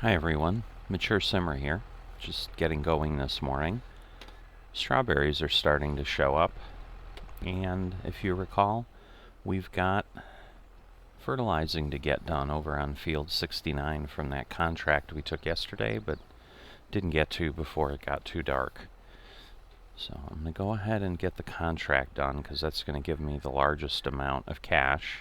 Hi everyone, Mature Simmer here, just getting going this morning. Strawberries are starting to show up, and if you recall, we've got fertilizing to get done over on field 69 from that contract we took yesterday, but didn't get to before it got too dark. So I'm going to go ahead and get the contract done because that's going to give me the largest amount of cash.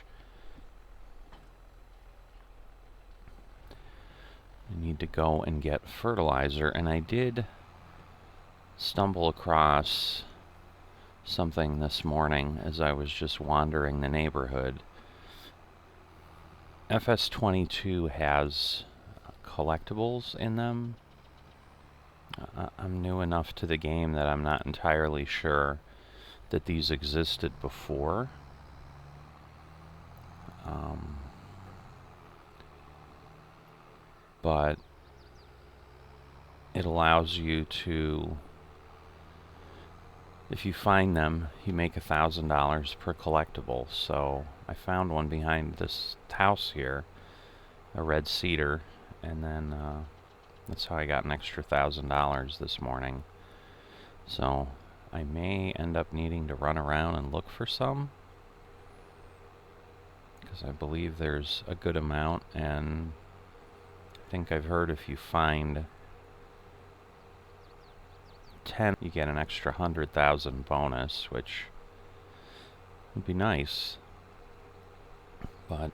I need to go and get fertilizer, and I did stumble across something this morning as I was just wandering the neighborhood. FS22 has collectibles in them. I'm new enough to the game that I'm not entirely sure that these existed before. But it allows you to, if you find them, you make $1,000 per collectible. So I found one behind this house here, a red cedar, and then that's how I got an extra $1,000 this morning. So I may end up needing to run around and look for some, because I believe there's a good amount, and I think I've heard if you find 10, you get an extra 100,000 bonus, which would be nice. But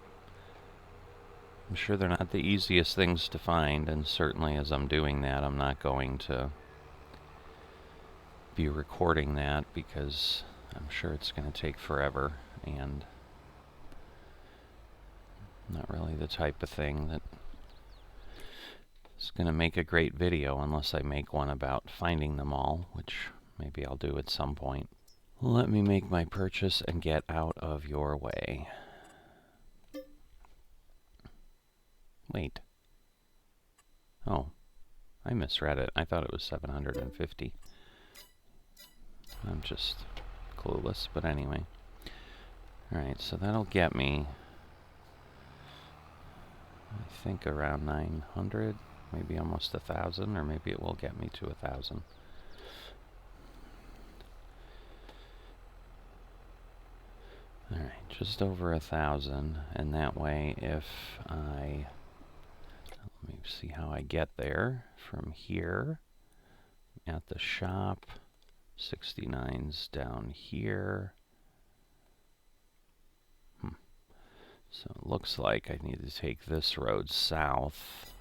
I'm sure they're not the easiest things to find, and certainly as I'm doing that, I'm not going to be recording that because I'm sure it's going to take forever, and not really the type of thing that is going to make a great video unless I make one about finding them all, which maybe I'll do at some point. Let me make my purchase and get out of your way. Wait. Oh, I misread it. I thought it was 750. I'm just clueless, but anyway. Alright, so that'll get me, I think, around 900, maybe almost 1,000, or maybe it will get me to 1,000. Alright, just over 1,000, and that way if I, let me see how I get there from here, at the shop, 69's down here. So it looks like I need to take this road south.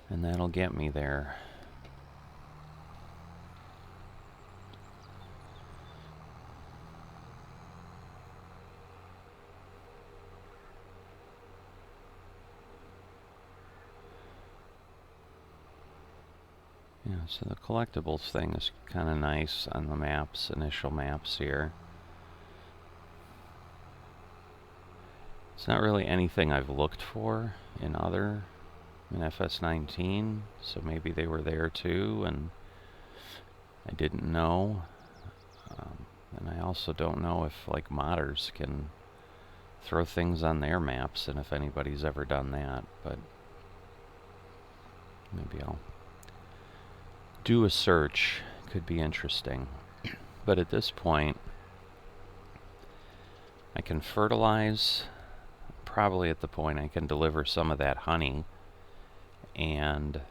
And that'll get me there. Yeah, so the collectibles thing is kind of nice on the maps, initial maps here. It's not really anything I've looked for in FS19, so maybe they were there too, and I didn't know. And I also don't know if, like, modders can throw things on their maps, and if anybody's ever done that, but maybe I'll do a search. Could be interesting. But at this point, I can fertilize. Probably at the point I can deliver some of that honey, and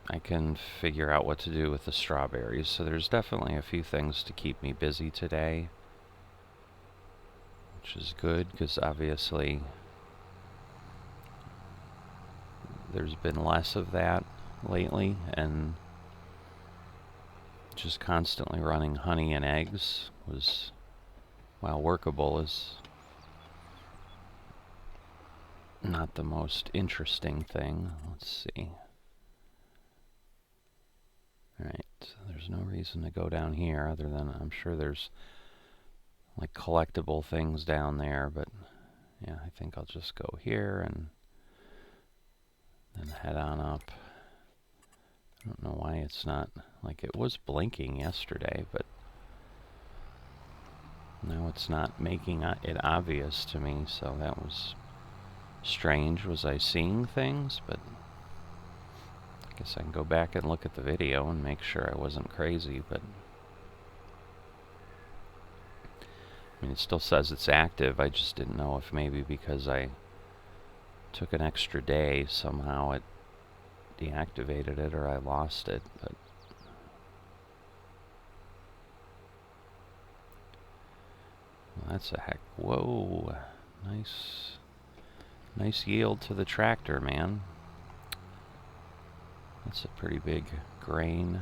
I can figure out what to do with the strawberries. So there's definitely a few things to keep me busy today, which is good because obviously there's been less of that lately, and just constantly running honey and eggs was, while workable, is not the most interesting thing. Let's see. Alright, so there's no reason to go down here other than I'm sure there's like collectible things down there, but yeah, I think I'll just go here and then head on up. I don't know why it's not, like, it was blinking yesterday, but Now it's not making it obvious to me, so that was strange. Was I seeing things? But I guess I can go back and look at the video and make sure I wasn't crazy, but I mean, it still says it's active. I just didn't know if maybe because I took an extra day, somehow it deactivated it or I lost it, but well, that's a heck. Whoa. Nice yield to the tractor, man. That's a pretty big grain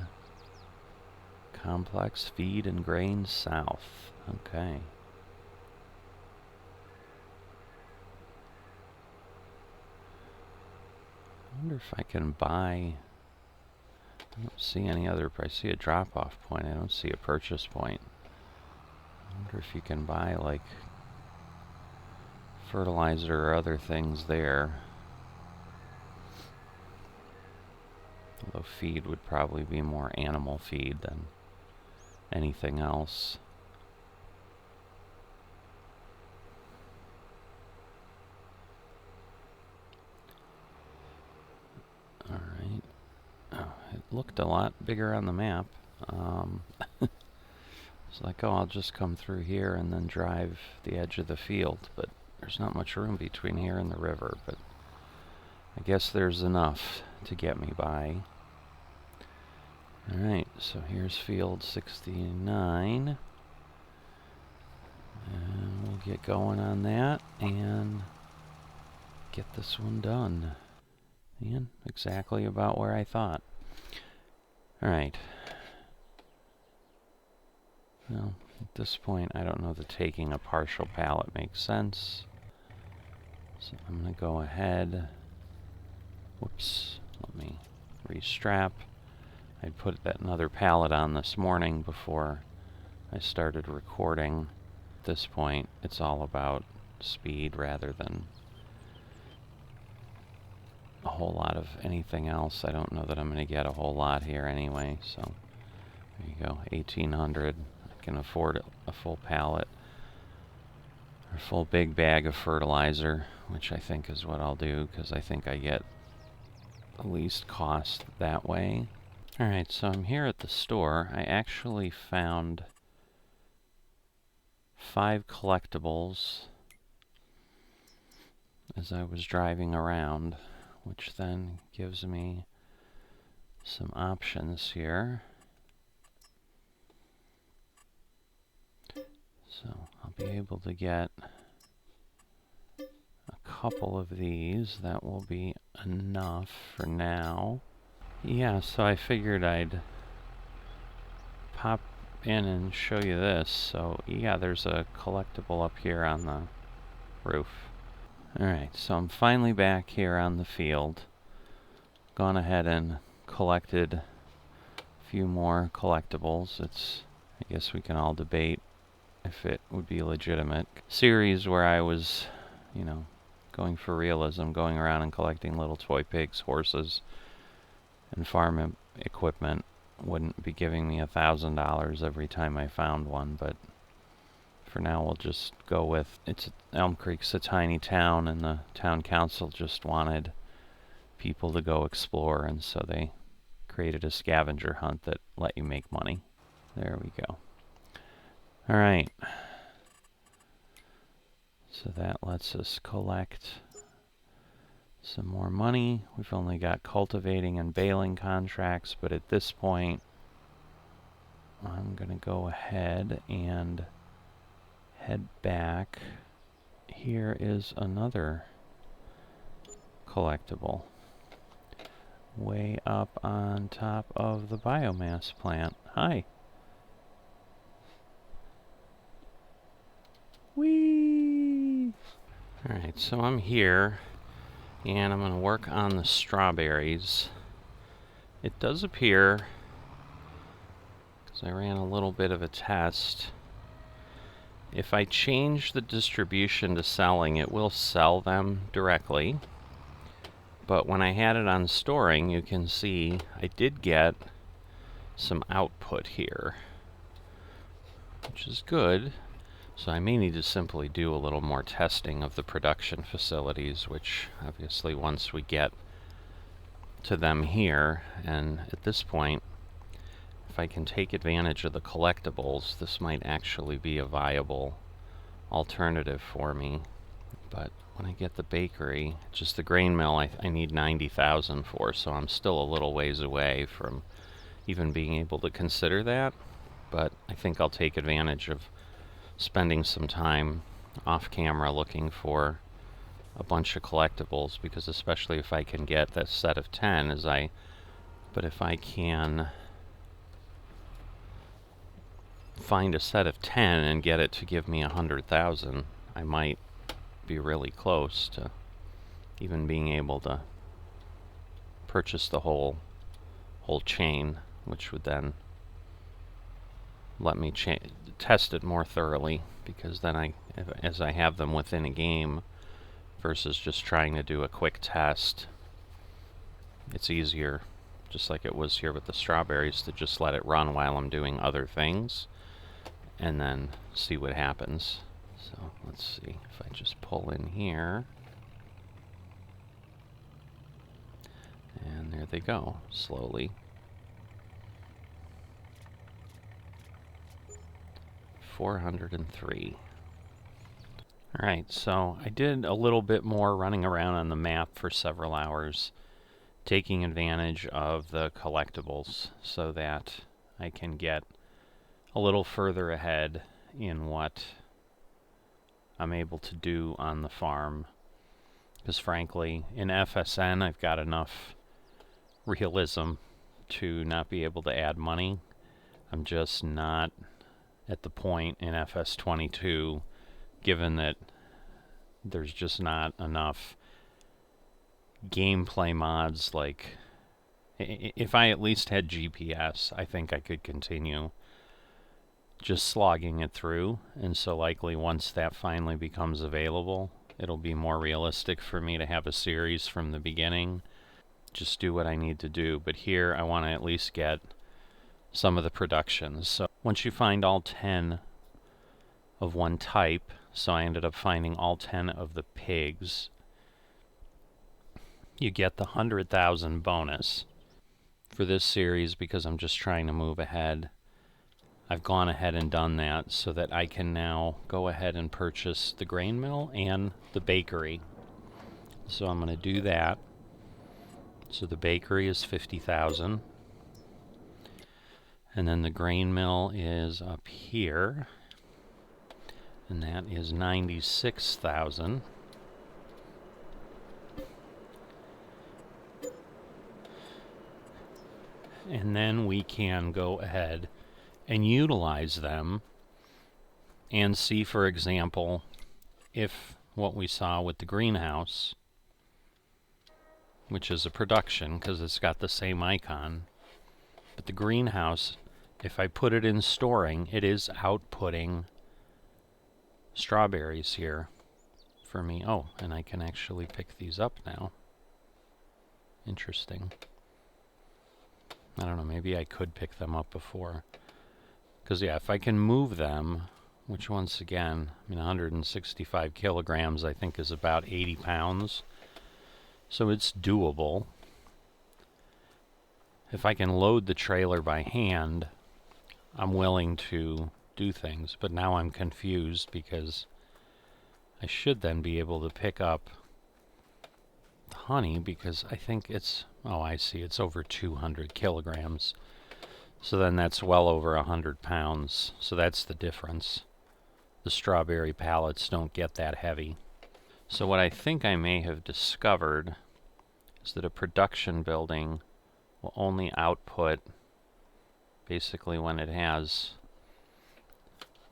complex. Feed and grain south. Okay. I wonder if I can buy. I don't see any other. I see a drop-off point. I don't see a purchase point. I wonder if you can buy like fertilizer or other things there. Although feed would probably be more animal feed than anything else. Alright. Oh, it looked a lot bigger on the map. It's like, oh, I'll just come through here and then drive the edge of the field, but there's not much room between here and the river, but I guess there's enough to get me by. Alright, so here's field 69. And we'll get going on that and get this one done. And exactly about where I thought. Alright. Well, at this point, I don't know that taking a partial pallet makes sense. So I'm going to go ahead. Whoops. Let me restrap. I put that another pallet on this morning before I started recording. At this point, it's all about speed rather than a whole lot of anything else. I don't know that I'm going to get a whole lot here anyway, so there you go, 1,800. I can afford a full pallet, or a full big bag of fertilizer, which I think is what I'll do, because I think I get the least cost that way. Alright, so I'm here at the store. I actually found 5 collectibles as I was driving around, which then gives me some options here. So I'll be able to get a couple of these. That will be enough for now. Yeah, so I figured I'd pop in and show you this. So yeah, there's a collectible up here on the roof. Alright, so I'm finally back here on the field. Gone ahead and collected a few more collectibles. I guess we can all debate if it would be legitimate. Series where I was, you know, going for realism, going around and collecting little toy pigs, horses, and farm equipment. Wouldn't be giving me $1,000 every time I found one, but for now we'll just go with Elmcreek's a tiny town, and the town council just wanted people to go explore, and so they created a scavenger hunt that let you make money. There we go. Alright. So that lets us collect some more money. We've only got cultivating and baling contracts, but at this point I'm going to go ahead and head back. Here is another collectible way up on top of the biomass plant. Hi. Whee! Alright, so I'm here and I'm going to work on the strawberries. It does appear, because I ran a little bit of a test, if I change the distribution to selling, it will sell them directly. But when I had it on storing, you can see I did get some output here, which is good. So I may need to simply do a little more testing of the production facilities, which obviously once we get to them here, and at this point, if I can take advantage of the collectibles, this might actually be a viable alternative for me. But when I get the bakery, just the grain mill, I need 90,000 for, so I'm still a little ways away from even being able to consider that. But I think I'll take advantage of spending some time off camera looking for a bunch of collectibles, because especially if I can get that set of 10, but if I can find a set of 10 and get it to give me 100,000, I might be really close to even being able to purchase the whole chain, which would then let me test it more thoroughly, because then as I have them within a game versus just trying to do a quick test, it's easier, just like it was here with the strawberries, to just let it run while I'm doing other things and then see what happens. So let's see if I just pull in here. And there they go, slowly. 403. Alright, so I did a little bit more running around on the map for several hours, taking advantage of the collectibles so that I can get a little further ahead in what I'm able to do on the farm. Because frankly, in FSN, I've got enough realism to not be able to add money. I'm just not at the point in FS22, given that there's just not enough gameplay mods. Like, if I at least had GPS, I think I could continue just slogging it through, and so likely once that finally becomes available, it'll be more realistic for me to have a series from the beginning, just do what I need to do. But here I want to at least get some of the productions. So once you find all 10 of one type, so I ended up finding all 10 of the pigs, you get the 100,000 bonus. For this series, because I'm just trying to move ahead, I've gone ahead and done that so that I can now go ahead and purchase the grain mill and the bakery. So I'm going to do that. So the bakery is 50,000. And then the grain mill is up here, and that is 96,000. And then we can go ahead and utilize them and see, for example, if what we saw with the greenhouse, which is a production because it's got the same icon, but the greenhouse, if I put it in storing, it is outputting strawberries here for me. Oh, and I can actually pick these up now. Interesting. I don't know, maybe I could pick them up before. Because, yeah, if I can move them, which once again, I mean, 165 kilograms, I think, is about 80 pounds. So it's doable. If I can load the trailer by hand, I'm willing to do things. But now I'm confused because I should then be able to pick up honey, because I think it's, oh, I see, it's over 200 kilograms. So then that's well over 100 pounds. So that's the difference. The strawberry pallets don't get that heavy. So what I think I may have discovered is that a production building will only output basically when it has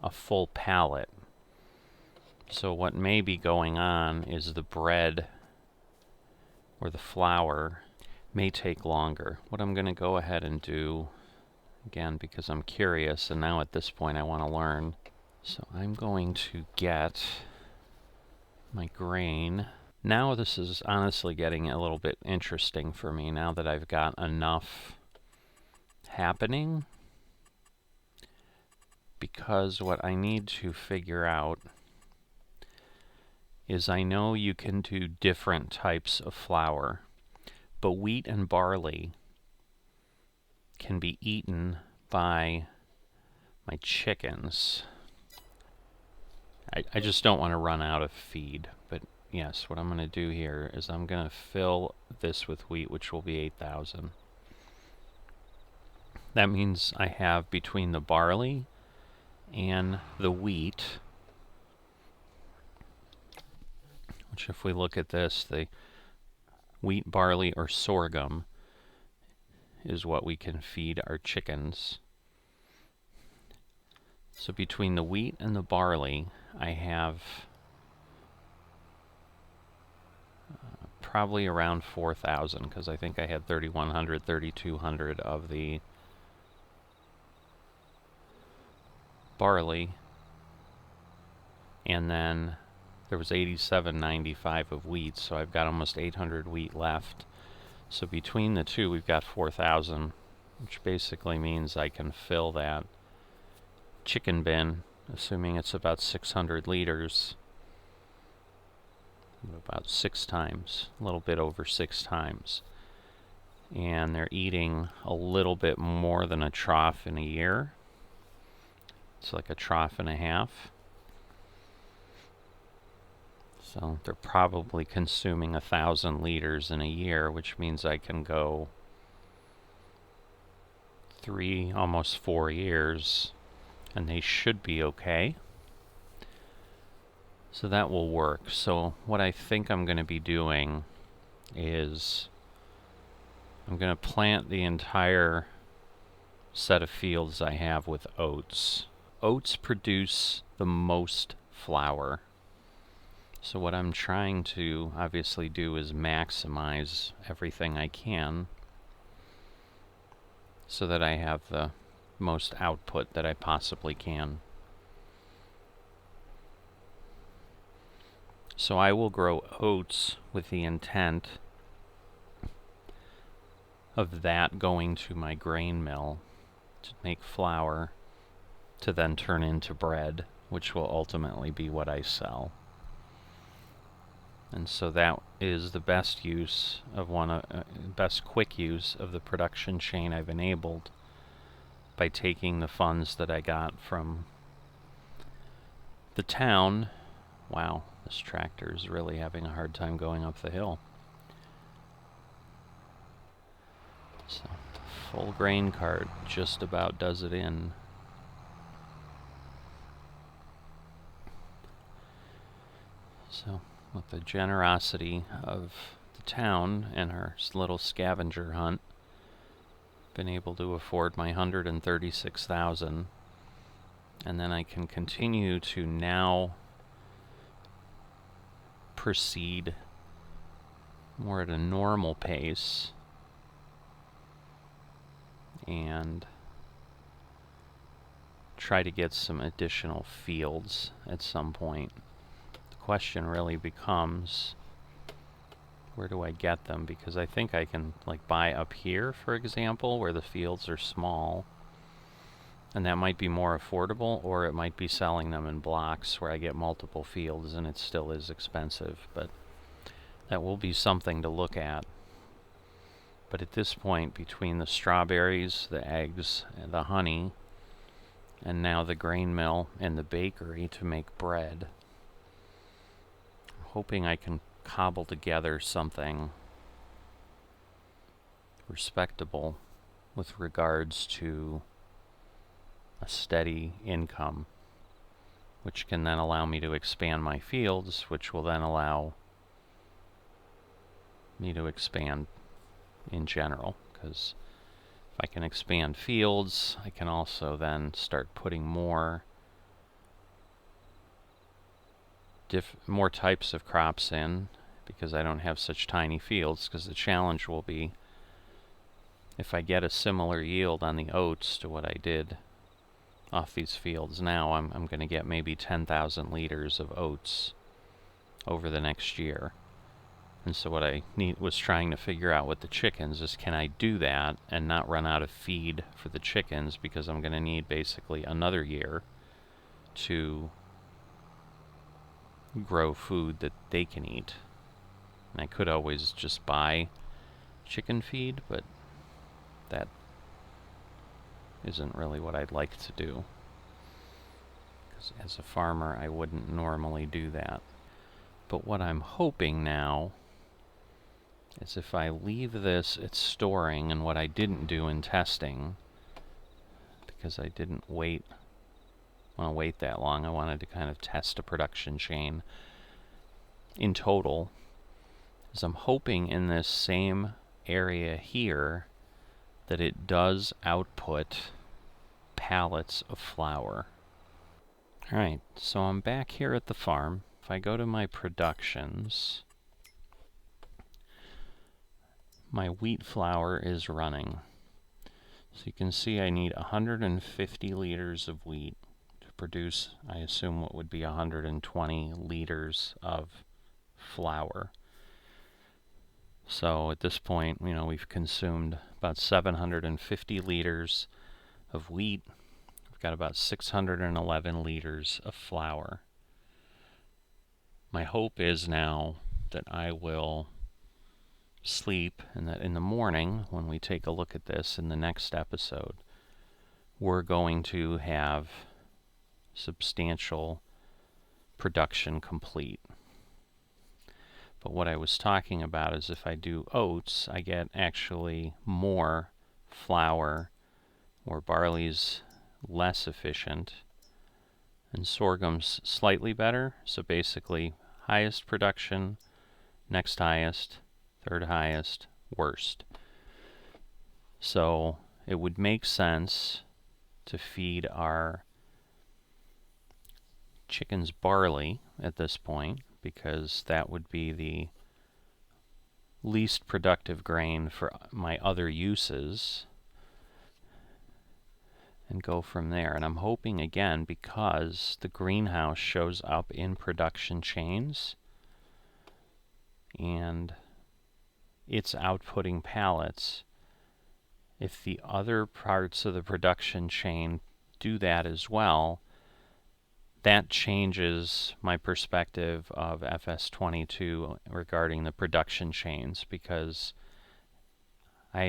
a full pallet. So what may be going on is the bread or the flour may take longer. What I'm going to go ahead and do, again, because I'm curious, and now at this point I want to learn. So I'm going to get my grain. Now this is honestly getting a little bit interesting for me now that I've got enough happening. because what I need to figure out is I know you can do different types of flour, but wheat and barley can be eaten by my chickens. I just don't want to run out of feed, but yes, what I'm going to do here is I'm going to fill this with wheat, which will be 8,000. That means I have between the barley and the wheat, which if we look at this, the wheat, barley, or sorghum is what we can feed our chickens. So between the wheat and the barley, I have probably around 4,000, because I think I had 3,100, 3,200 of the barley, and then there was 87.95 of wheat, so I've got almost 800 wheat left. So between the two, we've got 4,000, which basically means I can fill that chicken bin, assuming it's about 600 liters, about 6 times, a little bit over 6 times. And they're eating a little bit more than a trough in a year. It's like a trough and a half. So they're probably consuming 1,000 liters in a year, which means I can go 3, almost 4 years, and they should be okay. So that will work. So what I think I'm going to be doing is I'm going to plant the entire set of fields I have with oats. Oats produce the most flour. So what I'm trying to obviously do is maximize everything I can so that I have the most output that I possibly can. So I will grow oats with the intent of that going to my grain mill to make flour to then turn into bread, which will ultimately be what I sell. And so that is the best use of best quick use of the production chain I've enabled by taking the funds that I got from the town. Wow, this tractor is really having a hard time going up the hill. So, full grain cart just about does it in. So, with the generosity of the town and our little scavenger hunt, been able to afford my 136,000, and then I can continue to now proceed more at a normal pace and try to get some additional fields at some point. The question really becomes, where do I get them? Because I think I can buy up here, for example, where the fields are small, and that might be more affordable, or it might be selling them in blocks where I get multiple fields and it still is expensive, but that will be something to look at. But at this point, between the strawberries, the eggs, and the honey, and now the grain mill and the bakery to make bread, I'm hoping I can cobble together something respectable with regards to a steady income, which can then allow me to expand my fields, which will then allow me to expand in general, because if I can expand fields, I can also then start putting more types of crops in, because I don't have such tiny fields, because the challenge will be, if I get a similar yield on the oats to what I did off these fields now, I'm going to get maybe 10,000 liters of oats over the next year. And so what I was trying to figure out with the chickens is, can I do that and not run out of feed for the chickens, because I'm going to need basically another year to grow food that they can eat. And I could always just buy chicken feed, but that isn't really what I'd like to do, because as a farmer I wouldn't normally do that. But what I'm hoping now is, if I leave this, it's storing, and what I didn't do in testing, because I didn't want to wait that long, I wanted to kind of test a production chain in total, is I'm hoping in this same area here that it does output pallets of flour. Alright, so I'm back here at the farm. If I go to my productions, my wheat flour is running. So you can see I need 150 liters of wheat to produce, I assume, what would be 120 liters of flour. So at this point, we've consumed about 750 liters of wheat. We've got about 611 liters of flour. My hope is now that I will sleep, and that in the morning, when we take a look at this in the next episode, we're going to have substantial production complete. But what I was talking about is, if I do oats, I get actually more flour, or barley's less efficient, and sorghum's slightly better. So basically, highest production, next highest, third highest, worst. So it would make sense to feed our chickens barley at this point, because that would be the least productive grain for my other uses, and go from there. And I'm hoping, again, because the greenhouse shows up in production chains and it's outputting pallets, if the other parts of the production chain do that as well, that changes my perspective of FS22 regarding the production chains, because I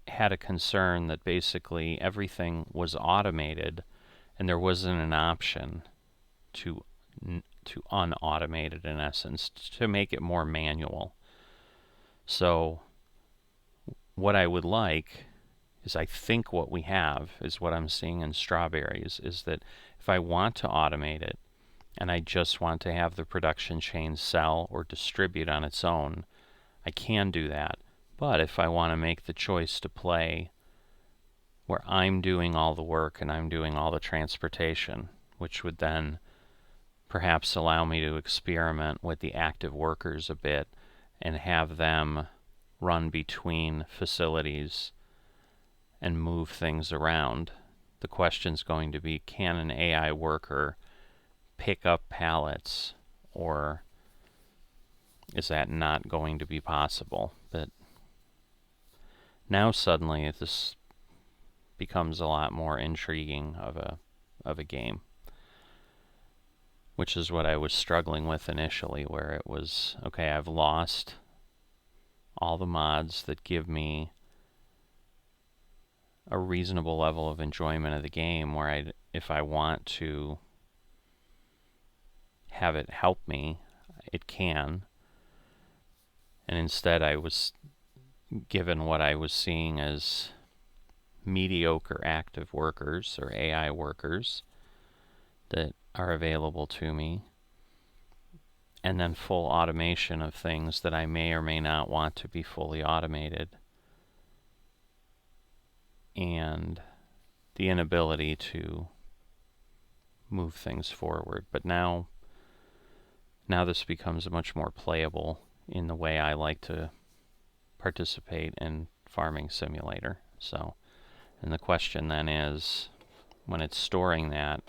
had a concern that basically everything was automated and there wasn't an option to unautomate it, in essence, to make it more manual. So what I would like is, I think what we have is what I'm seeing in strawberries, is that if I want to automate it and I just want to have the production chain sell or distribute on its own, I can do that. But if I want to make the choice to play where I'm doing all the work and I'm doing all the transportation, which would then perhaps allow me to experiment with the active workers a bit and have them run between facilities and move things around, the question's going to be, can an AI worker pick up pallets, or is that not going to be possible? But now suddenly this becomes a lot more intriguing of a game, which is what I was struggling with initially, where it was, okay, I've lost all the mods that give me a reasonable level of enjoyment of the game, where if I want to have it help me, it can. And instead I was given what I was seeing as mediocre active workers, or AI workers, that are available to me, and then full automation of things that I may or may not want to be fully automated, and the inability to move things forward. But now this becomes much more playable in the way I like to participate in Farming Simulator. So, and the question then is, when it's storing that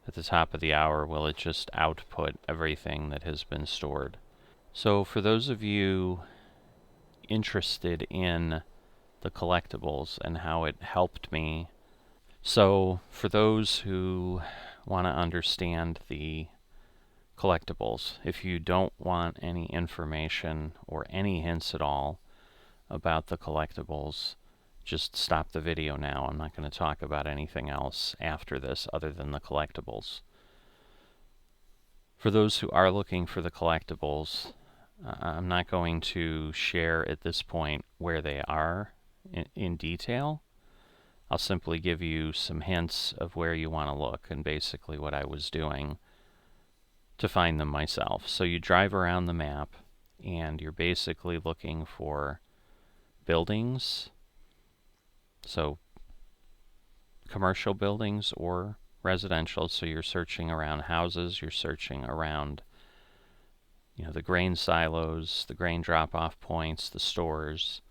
at the top of the hour, will it just output everything that has been stored? So for those of you interested in the collectibles and how it helped me, so for those who want to understand the collectibles, if you don't want any information or any hints at all about the collectibles, just stop the video now. I'm not going to talk about anything else after this other than the collectibles. For those who are looking for the collectibles, I'm not going to share at this point where they are in detail. I'll simply give you some hints of where you want to look and basically what I was doing to find them myself. So you drive around the map and you're basically looking for buildings, so commercial buildings or residential. So you're searching around houses, you're searching around the grain silos, the grain drop-off points, the stores,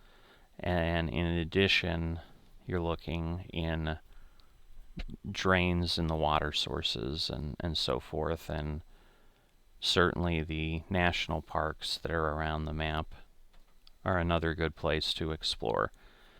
and in addition you're looking in drains in the water sources and so forth, and certainly the national parks that are around the map are another good place to explore.